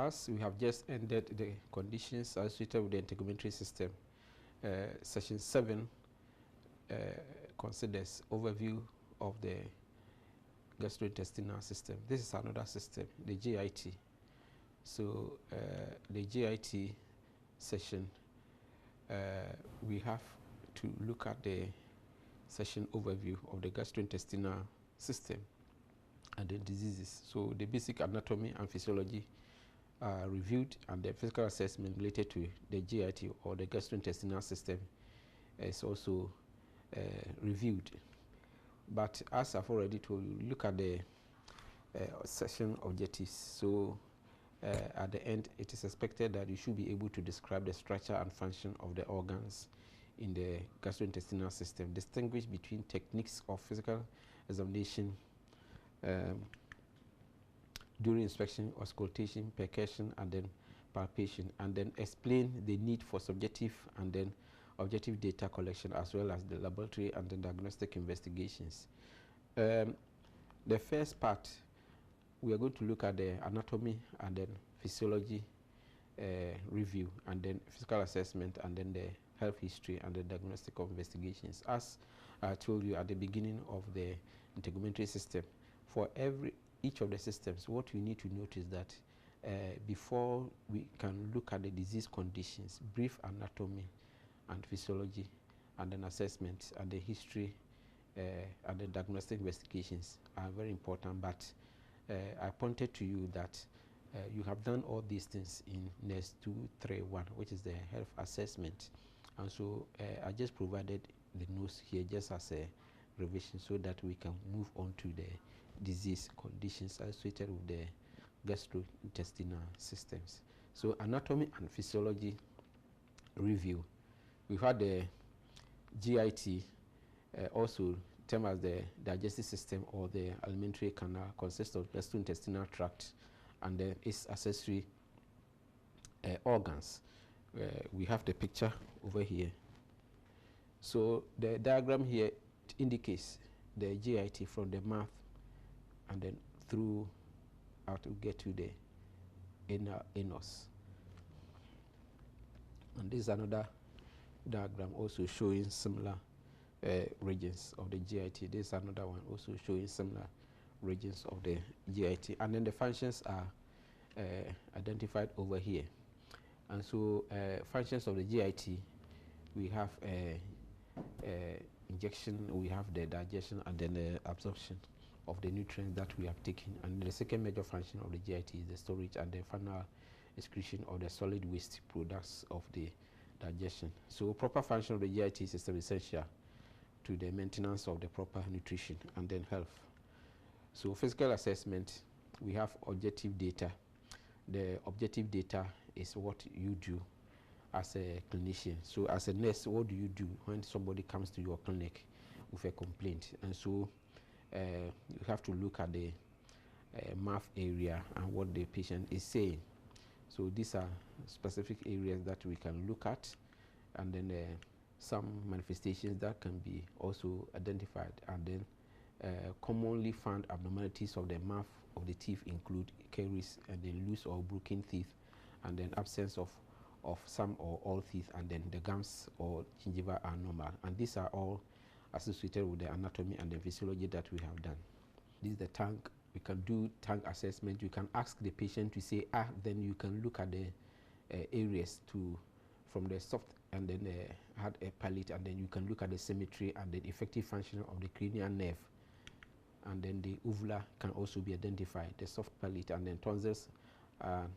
as we have just ended the conditions associated with the integumentary system, session 7 considers overview of the gastrointestinal system. This is another system, the GIT. So the GIT session, we have to look at the session overview of the gastrointestinal system and the diseases. So the basic anatomy and physiology are reviewed, and the physical assessment related to the GIT or the gastrointestinal system is also reviewed. But as I've already told you, look at the session objectives. So at the end, it is expected that you should be able to describe the structure and function of the organs in the gastrointestinal system, distinguish between techniques of physical examination during inspection, auscultation, percussion, and then palpation, and then explain the need for subjective and then objective data collection, as well as the laboratory and the diagnostic investigations. The first part, we are going to look at the anatomy and then physiology review, and then physical assessment, and then the health history and the diagnostic investigations. As I told you at the beginning of the integumentary system, for each of the systems, what you need to note is that before we can look at the disease conditions, brief anatomy and physiology, and then assessment and the history and the diagnostic investigations are very important. But I pointed to you that you have done all these things in Nurs 231, which is the health assessment. And so I just provided the notes here just as a revision so that we can move on to the disease conditions associated with the gastrointestinal systems. So anatomy and physiology review. We've had the GIT, also termed as the digestive system or the alimentary canal, consists of gastrointestinal tract and its accessory organs. We have the picture over here. So the diagram here indicates the GIT from the mouth and then through out to get to the inner anus. And this is another diagram also showing similar regions of the GIT. This is another one also showing similar regions of the GIT. And then the functions are identified over here. And so functions of the GIT, we have injection, we have the digestion, and then the absorption of the nutrients that we have taken. And the second major function of the GIT is the storage and the final excretion of the solid waste products of the digestion. So proper function of the GIT system is essential to the maintenance of the proper nutrition and then health. So physical assessment, we have objective data. The objective data is what you do as a clinician. So as a nurse, what do you do when somebody comes to your clinic with a complaint? And so you have to look at the mouth area and what the patient is saying. So these are specific areas that we can look at, and then some manifestations that can be also identified. And then commonly found abnormalities of the mouth of the teeth include caries and the loose or broken teeth, and then absence of some or all teeth, and then the gums or gingiva are normal. And these are all associated with the anatomy and the physiology that we have done. This is the tongue. We can do tongue assessment. You can ask the patient to say then you can look at the areas from the soft and then the hard palate, and then you can look at the symmetry and the effective function of the cranial nerve. And then the uvula can also be identified, the soft palate, and then tonsils.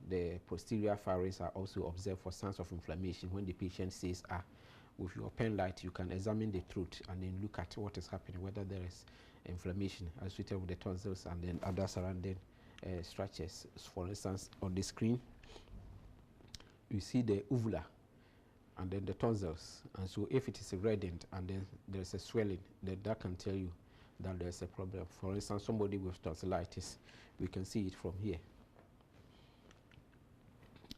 The posterior pharynx are also observed for signs of inflammation. When the patient says with your pen light, you can examine the throat and then look at what is happening, whether there is inflammation associated with the tonsils and then other surrounding structures. For instance, on the screen, you see the uvula and then the tonsils. And so if it is reddened and then there is a swelling, then that can tell you that there is a problem. For instance, somebody with tonsillitis, we can see it from here.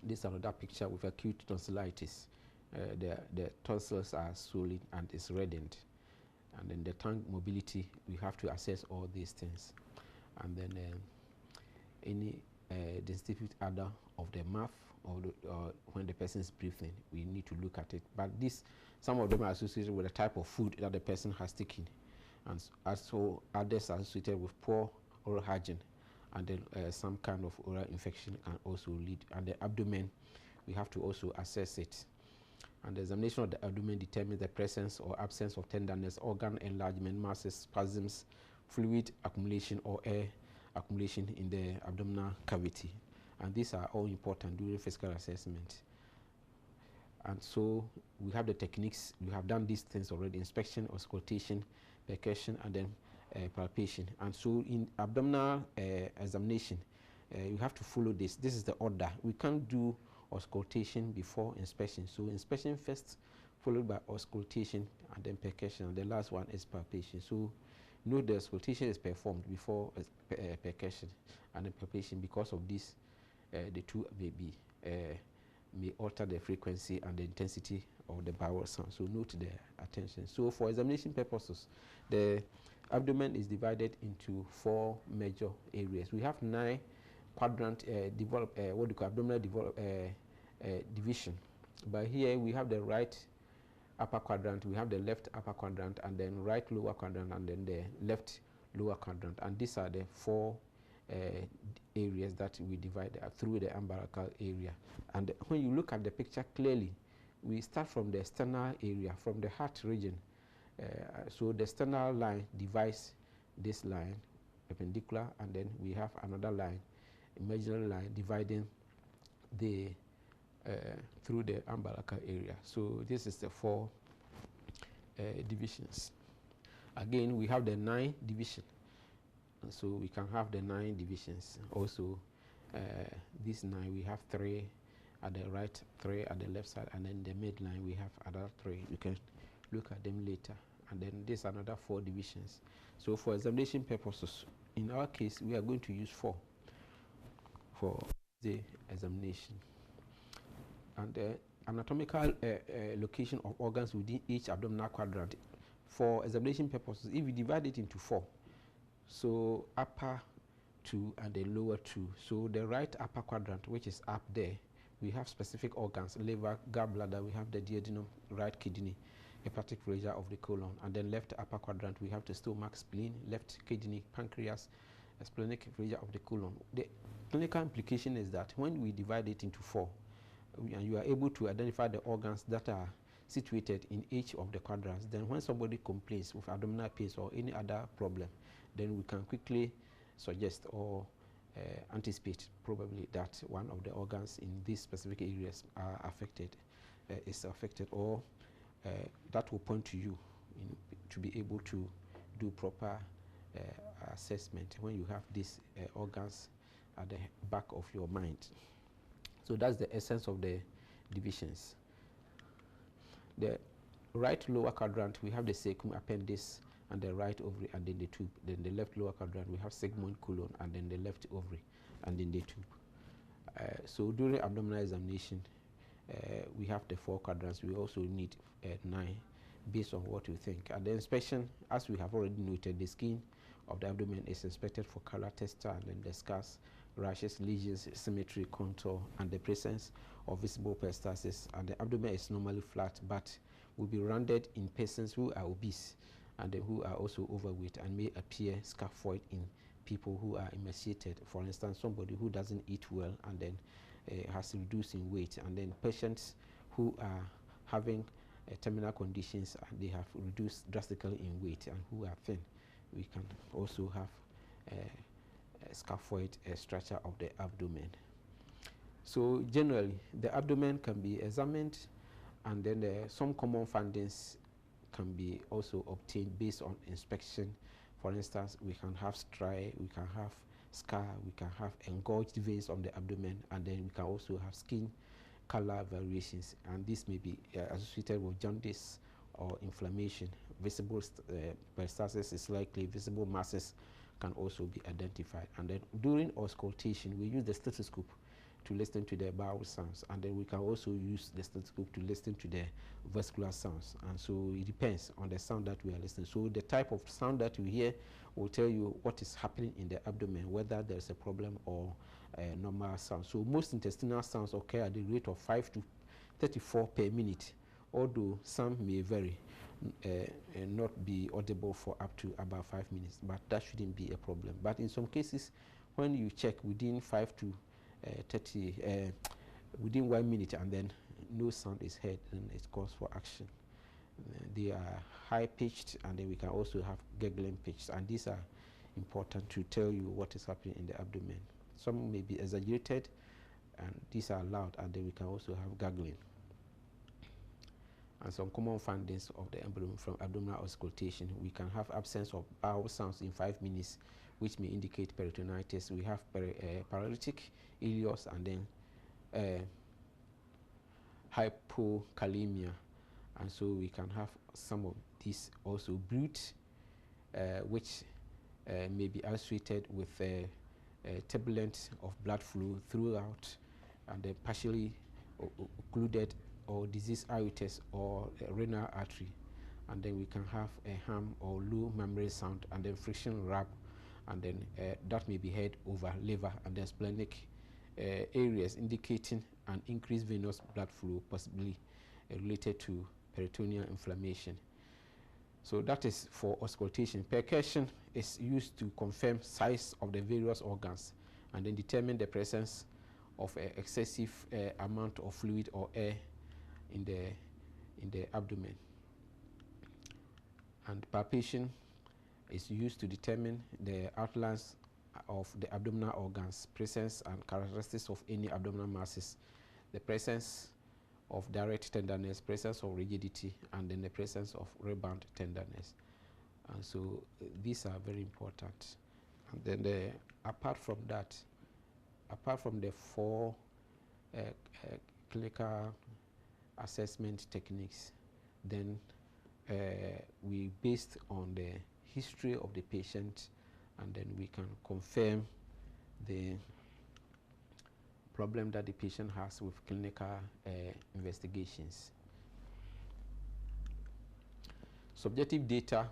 This is another picture with acute tonsillitis. The tonsils are swollen and it's reddened. And then the tongue mobility, we have to assess all these things. And then any the stiffened adder of the mouth, or when the person is breathing, we need to look at it. But some of them are associated with the type of food that the person has taken, and also others are associated with poor oral hygiene, and then some kind of oral infection can also lead. And the abdomen, we have to also assess it. And the examination of the abdomen determines the presence or absence of tenderness, organ enlargement, masses, spasms, fluid accumulation, or air accumulation in the abdominal cavity. And these are all important during physical assessment. And so we have the techniques. We have done these things already: inspection, auscultation, percussion, and then palpation. And so in abdominal examination, you have to follow this. This is the order. We can't do auscultation before inspection. So inspection first, followed by auscultation, and then percussion. And the last one is palpation. So note the auscultation is performed before percussion and then palpation. Because of this, the two may alter the frequency and the intensity of the bowel sound. So note the attention. So for examination purposes, the abdomen is divided into 4 major areas. We have 9 quadrant abdominal division. But here we have the right upper quadrant, we have the left upper quadrant, and then right lower quadrant, and then the left lower quadrant. And these are the 4 areas that we divide through the umbilical area. And when you look at the picture clearly, we start from the external area, from the heart region. So the external line divides this line perpendicular, and then we have another line, imaginary line, dividing the through the umbilical area. So this is the 4 divisions. Again, we have the 9 division. And so we can have the 9 divisions. Also, these 9, we have 3 at the right, 3 at the left side, and then the midline we have another 3. You can look at them later. And then this another 4 divisions. So for examination purposes, in our case, we are going to use 4 for the examination. And the anatomical location of organs within each abdominal quadrant. For examination purposes, if we divide it into 4, so upper 2 and the lower 2. So the right upper quadrant, which is up there, we have specific organs: liver, gallbladder, we have the duodenum, right kidney, hepatic flagella of the colon. And then left upper quadrant, we have the stomach, spleen, left kidney, pancreas, splenic flagella of the colon. The clinical implication is that when we divide it into 4, and you are able to identify the organs that are situated in each of the quadrants, then when somebody complains with abdominal pains or any other problem, then we can quickly suggest or anticipate probably that one of the organs in these specific areas are affected, is affected, or that will point to you to be able to do proper assessment when you have these organs at the back of your mind. So that's the essence of the divisions. The right lower quadrant, we have the cecum, appendix, and the right ovary, and then the tube. Then the left lower quadrant, we have segment, colon, and then the left ovary, and then the tube. So during abdominal examination, we have the 4 quadrants. We also need 9 based on what we think. At the inspection, as we have already noted, the skin of the abdomen is inspected for color, texture, and then the scars, rashes, lesions, symmetry, contour, and the presence of visible peristalsis. And the abdomen is normally flat, but will be rounded in persons who are obese and who are also overweight, and may appear scaphoid in people who are emaciated. For instance, somebody who doesn't eat well and then has reduced in weight, and then patients who are having terminal conditions and they have reduced drastically in weight and who are thin. We can also have a scaphoid structure of the abdomen. So generally, the abdomen can be examined, and then some common findings can be also obtained based on inspection. For instance, we can have striae, we can have scar, we can have engorged veins on the abdomen, and then we can also have skin color variations, and this may be associated with jaundice or inflammation. Visible peristalsis is likely, visible masses can also be identified. And then during auscultation, we use the stethoscope to listen to the bowel sounds, and then we can also use the stethoscope to listen to the vascular sounds. And so it depends on the sound that we are listening. So the type of sound that you hear will tell you what is happening in the abdomen, whether there is a problem or a normal sound. So most intestinal sounds occur at the rate of 5 to 34 per minute, although some may vary and not be audible for up to about 5 minutes, but that shouldn't be a problem. But in some cases, when you check within 5 to 30, within 1 minute, and then no sound is heard, then it's cause for action. They are high pitched, and then we can also have gurgling pitched, and these are important to tell you what is happening in the abdomen. Some may be exaggerated, and these are loud, and then we can also have gargling. And some common findings of the abdomen from abdominal auscultation: we can have absence of bowel sounds in 5 minutes, which may indicate peritonitis. We have paralytic ileus, and then hypokalemia, and so we can have some of these also. Brute, which may be associated with turbulence of blood flow throughout, and then partially occluded or diseased aortus or renal artery. And then we can have a hum or low membrane sound, and then friction rub, and then that may be heard over liver and then splenic areas, indicating an increased venous blood flow, possibly related to peritoneal inflammation. So that is for auscultation. Percussion is used to confirm size of the various organs and then determine the presence of excessive amount of fluid or air in the abdomen. And palpation is used to determine the outlines of the abdominal organs, presence and characteristics of any abdominal masses, the presence of direct tenderness, presence of rigidity, and then the presence of rebound tenderness. And so these are very important. And then apart from that, apart from the 4 clinical assessment techniques, then we based on the history of the patient, and then we can confirm the problem that the patient has with clinical investigations. Subjective data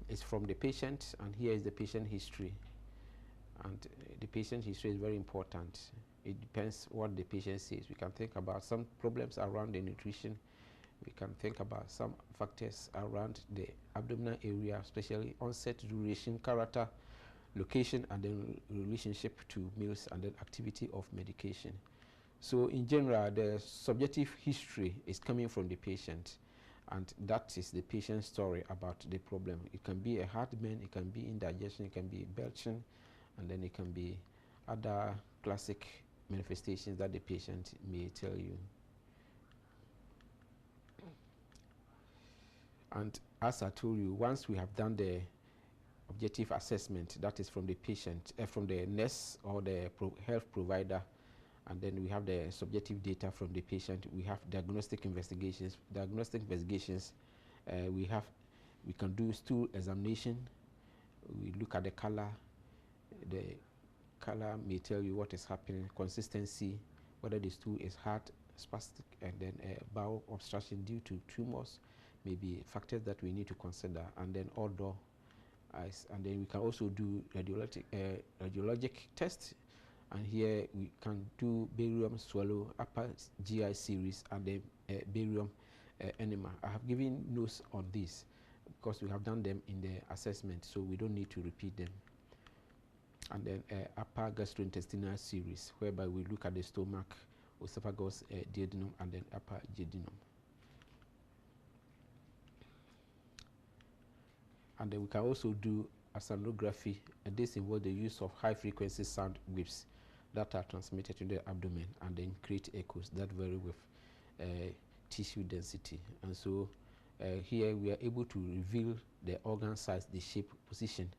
is from the patient, and here is the patient history. And the patient history is very important. It depends what the patient says. We can think about some problems around the nutrition. We can think about some factors around the abdominal area, especially onset, duration, character, location, and then relationship to meals, and then activity of medication. So in general, the subjective history is coming from the patient, and that is the patient's story about the problem. It can be a heartburn, it can be indigestion, it can be belching, and then it can be other classic manifestations that the patient may tell you. And as I told you, once we have done the objective assessment, that is from the patient, from the nurse or the health provider, and then we have the subjective data from the patient. We have diagnostic investigations. We can do stool examination. We look at the color. The color may tell you what is happening. Consistency, whether the stool is hard, spastic, and then bowel obstruction due to tumors, may be factors that we need to consider. And then odor, and then we can also do radiologic tests. And here we can do barium swallow, upper GI series, and then barium enema. I have given notes on this because we have done them in the assessment, so we don't need to repeat them. And then upper gastrointestinal series, whereby we look at the stomach, esophagus, duodenum, and then upper duodenum. And then we can also do a sonography, and this involves the use of high frequency sound waves that are transmitted to the abdomen and then create echoes that vary with tissue density. And so here we are able to reveal the organ size, the shape, position,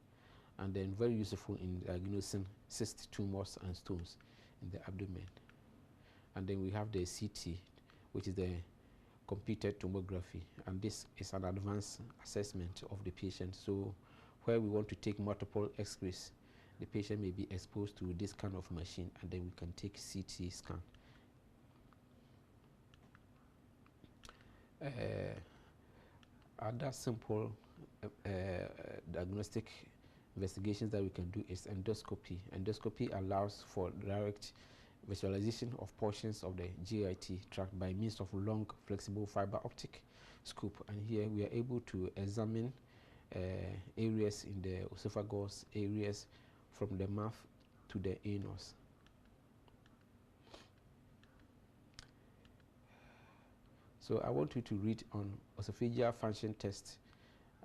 and then very useful in diagnosing cyst, tumors, and stones in the abdomen. And then we have the CT, which is the computed tomography, and this is an advanced assessment of the patient. So where we want to take multiple x-rays, the patient may be exposed to this kind of machine, and then we can take CT scan. Other simple diagnostic investigations that we can do is endoscopy. Endoscopy allows for direct visualization of portions of the GIT tract by means of long flexible fiber optic scope, and here we are able to examine areas in the esophagus, areas from the mouth to the anus. So I want you to read on esophageal function test.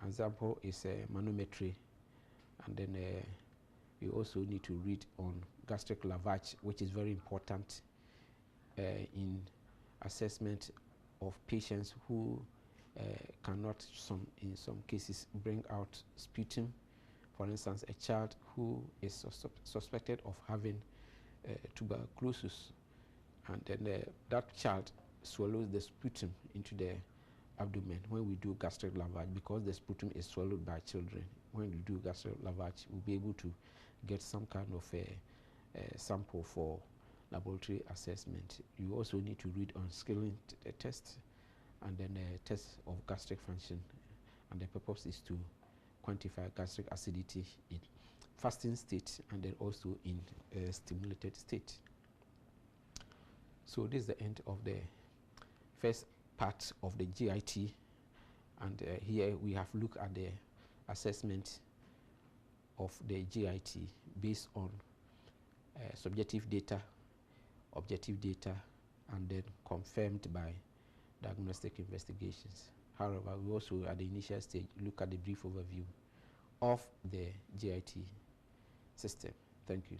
An example is manometry, and then you also need to read on gastric lavage, which is very important in assessment of patients who cannot, in some cases, bring out sputum. For instance, a child who is suspected of having tuberculosis, and then that child swallows the sputum into the abdomen when we do gastric lavage, because the sputum is swallowed by children. When we do gastric lavage, we'll be able to get some kind of a sample for laboratory assessment. You also need to read on scaling test, and then a test of gastric function, and the purpose is to quantify gastric acidity in fasting state and then also in stimulated state. So this is the end of the first part of the GIT, and here we have looked at the assessment of the GIT based on subjective data, objective data, and then confirmed by diagnostic investigations. However, we also at the initial stage look at the brief overview of the GIT system. Thank you.